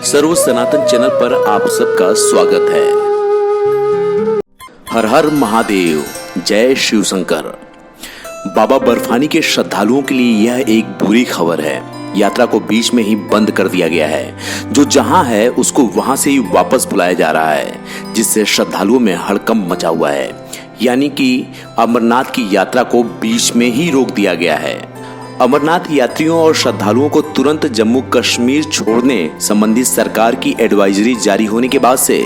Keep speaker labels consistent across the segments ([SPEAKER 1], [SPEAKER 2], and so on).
[SPEAKER 1] सर्व सनातन channel पर आप सबका स्वागत है। हर हर महादेव, जय शिव शंकर। बाबा बर्फानी के श्रद्धालुओं के लिए यह एक बुरी खबर है। यात्रा को बीच में ही बंद कर दिया गया है। जो जहां है उसको वहां से ही वापस बुलाया जा रहा है, जिससे श्रद्धालुओं में हड़कंप मचा हुआ है। यानी कि अमरनाथ की यात्रा को बीच में ही रोक दिया गया है। अमरनाथ यात्रियों और श्रद्धालुओं को तुरंत जम्मू कश्मीर छोड़ने संबंधी सरकार की एडवाइजरी जारी होने के बाद से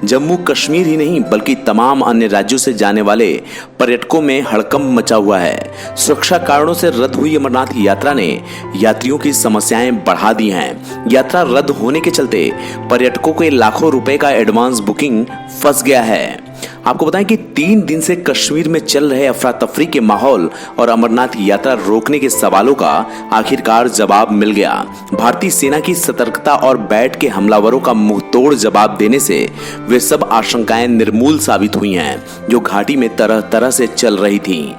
[SPEAKER 1] जम्मू कश्मीर ही नहीं बल्कि तमाम अन्य राज्यों से जाने वाले पर्यटकों में हड़कंप मचा हुआ है। सुरक्षा कारणों से रद्द हुई अमरनाथ यात्रा ने यात्रियों की समस्याएं बढ़ा दी हैं। यात्रा रद्द होने के चलते पर्यटकों के लाखों रुपए का एडवांस बुकिंग फंस गया है। आपको बताएं कि 3 दिन से कश्मीर में चल रहे अफरा तफरी के माहौल और अमरनाथ यात्रा रोकने के सवालों का आखिरकार जवाब मिल गया। भारतीय सेना की सतर्कता और बैठ के हमलावरों का मुंहतोड़ जवाब देने से वे सब आशंकाएं निर्मूल साबित हुई हैं, जो घाटी में तरह तरह से चल रही थीं।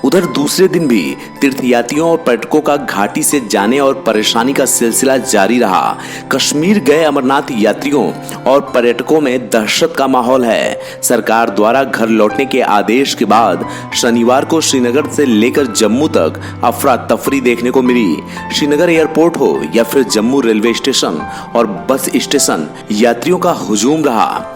[SPEAKER 1] उधर दूसरे दिन भी तीर्थयात्रियों और पर्यटकों का घाटी से जाने और परेशानी का सिलसिला जारी रहा। कश्मीर गए अमरनाथ यात्रियों और पर्यटकों में दहशत का माहौल है। सरकार द्वारा घर लौटने के आदेश के बाद शनिवार को श्रीनगर से लेकर जम्मू तक अफरा तफरी देखने को मिली। श्रीनगर एयरपोर्ट हो या फिर जम्मू रेलवे स्टेशन और बस स्टेशन, यात्रियों का हुजूम रहा।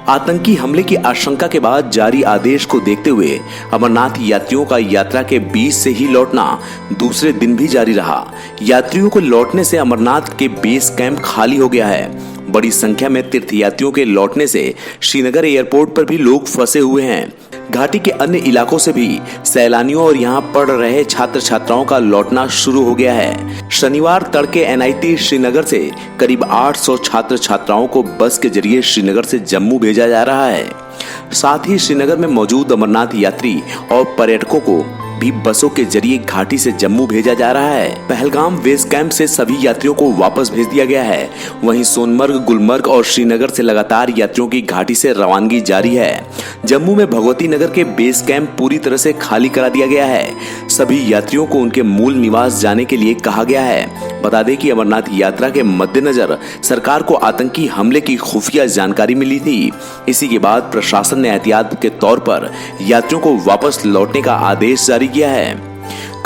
[SPEAKER 1] आतंकी हमले की आशंका के बाद जारी आदेश को देखते हुए अमरनाथ यात्रियों का यात्रा के बीच से ही लौटना दूसरे दिन भी जारी रहा। यात्रियों को लौटने से अमरनाथ के बेस कैंप खाली हो गया है। बड़ी संख्या में तीर्थयात्रियों के लौटने से श्रीनगर एयरपोर्ट पर भी लोग फंसे हुए हैं। घाटी के अन्य इलाकों से भी सैलानियों और यहाँ पढ़ रहे छात्र छात्राओं का लौटना शुरू हो गया है। शनिवार तड़के एनआईटी श्रीनगर से करीब 800 छात्र छात्राओं को बस के जरिए श्रीनगर से जम्मू भेजा जा रहा है। साथ ही श्रीनगर में मौजूद अमरनाथ यात्री और पर्यटकों को भी बसों के जरिए घाटी से जम्मू भेजा जा रहा है। पहलगाम बेस कैंप से सभी यात्रियों को वापस भेज दिया गया है। वहीं सोनमर्ग, गुलमर्ग और श्रीनगर से लगातार यात्रियों की घाटी से रवानगी जारी है। जम्मू में भगवती नगर के बेस कैंप पूरी तरह से खाली करा दिया गया है। सभी यात्रियों को उनके मूल निवास जाने के लिए कहा गया है। बता दें कि अमरनाथ यात्रा के मद्देनजर सरकार को आतंकी हमले की खुफिया जानकारी मिली थी। इसी के बाद प्रशासन ने एहतियात के तौर पर यात्रियों को वापस लौटने का आदेश जारी किया है।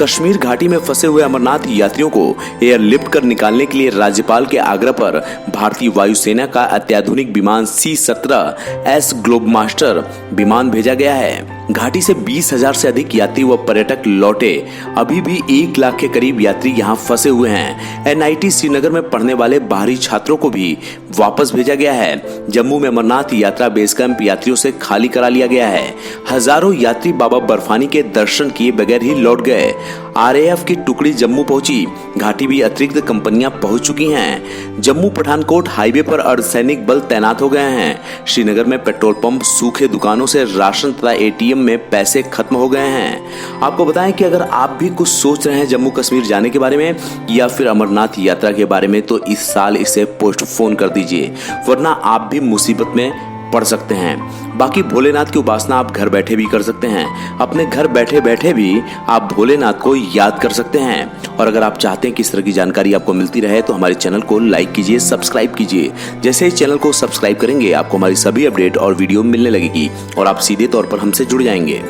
[SPEAKER 1] कश्मीर घाटी में फंसे हुए अमरनाथ यात्रियों को एयरलिफ्ट कर निकालने के लिए राज्यपाल के आग्रह पर भारतीय वायुसेना का अत्याधुनिक विमान C-17S ग्लोबमास्टर विमान भेजा गया है। घाटी से 20,000 से अधिक यात्री व पर्यटक लौटे। अभी भी 1 लाख के करीब यात्री यहाँ फंसे हुए हैं। एनआईटी श्रीनगर में पढ़ने वाले बाहरी छात्रों को भी वापस भेजा गया है। जम्मू में अमरनाथ यात्रा बेस कैंप यात्रियों से खाली करा लिया गया है। हजारों यात्री बाबा बर्फानी के दर्शन किए बगैर ही लौट गए। आरएएफ की टुकड़ी जम्मू पहुंची। घाटी भी अतिरिक्त कंपनियां पहुंच चुकी हैं। जम्मू पठानकोट हाईवे पर अर्धसैनिक बल तैनात हो गए हैं। श्रीनगर में पेट्रोल पंप, सूखे दुकानों से राशन तथा एटीएम में पैसे खत्म हो गए हैं। आपको बताएं कि अगर आप भी कुछ सोच रहे हैं जम्मू कश्मीर जाने के बारे में या फिर अमरनाथ यात्रा के बारे में, तो इस साल इसे पोस्टपोन कर दीजिए, वरना आप भी मुसीबत में पढ़ सकते हैं। बाकी भोलेनाथ की उपासना आप घर बैठे भी कर सकते हैं। अपने घर बैठे बैठे भी आप भोलेनाथ को याद कर सकते हैं। और अगर आप चाहते हैं कि इस तरह की जानकारी आपको मिलती रहे तो हमारे चैनल को लाइक कीजिए, सब्सक्राइब कीजिए। जैसे ही चैनल को सब्सक्राइब करेंगे आपको हमारी सभी अपडेट और वीडियो मिलने लगेगी और आप सीधे तौर पर हमसे जुड़ जाएंगे।